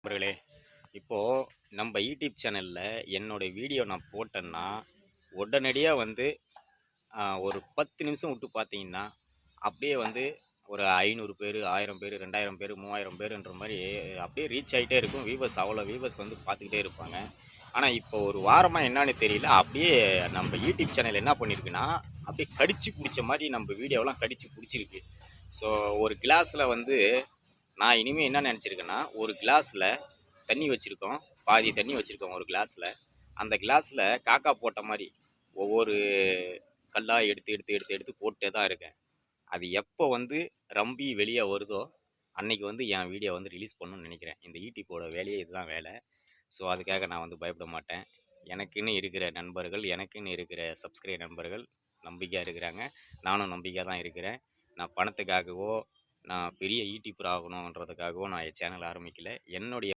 நண்பர்களே, இப்போது நம்ம யூடியூப் சேனலில் என்னோடய வீடியோ நான் போட்டேன்னா உடனடியாக வந்து ஒரு 10 நிமிஷம் விட்டு பார்த்தீங்கன்னா அப்படியே வந்து ஒரு 500 பேர் 1000 பேர் 2000 பேர் 3000 பேருன்ற மாதிரி அப்படியே ரீச் ஆகிட்டே இருக்கும். வியூவர்ஸ் அவ்வளோ வியூவர்ஸ் வந்து பார்த்துக்கிட்டே இருப்பாங்க. ஆனால் இப்போ ஒரு வாரமாக என்னன்னு தெரியல, அப்படியே நம்ம யூடியூப் சேனல் என்ன பண்ணியிருக்குன்னா அப்படியே கடிச்சு பிடிச்ச மாதிரி நம்ம வீடியோவெல்லாம் கடிச்சு பிடிச்சிருக்கு. ஸோ ஒரு கிளாஸில் வந்து நான் இனிமேல் என்ன நினச்சிருக்கேன்னா, ஒரு கிளாஸில் தண்ணி வச்சுருக்கோம், பாதி தண்ணி வச்சுருக்கோம் ஒரு கிளாஸில். அந்த கிளாஸில் காக்கா போட்ட மாதிரி ஒவ்வொரு கல்லாக எடுத்து எடுத்து எடுத்து எடுத்து போட்டே தான் இருக்கேன். அது எப்போ வந்து ரம்பி வெளியே வருதோ அன்னைக்கு வந்து என் வீடியோ வந்து ரிலீஸ் பண்ணணும்னு நினைக்கிறேன். இந்த யூடியூப்போட வேலையே இதுதான் வேலை. ஸோ அதுக்காக நான் வந்து பயப்பட மாட்டேன். எனக்குன்னு இருக்கிற நண்பர்கள், எனக்குன்னு இருக்கிற சப்ஸ்கிரைப் நண்பர்கள் நம்பிக்கையாக இருக்கிறாங்க. நானும் நம்பிக்கையாக தான் இருக்கிறேன். நான் பணத்துக்காகவோ, நான் பெரிய யூடியூபர் ஆகணுன்றதுக்காகவோ நான் என் சேனல் ஆரம்பிக்கல. என்னுடைய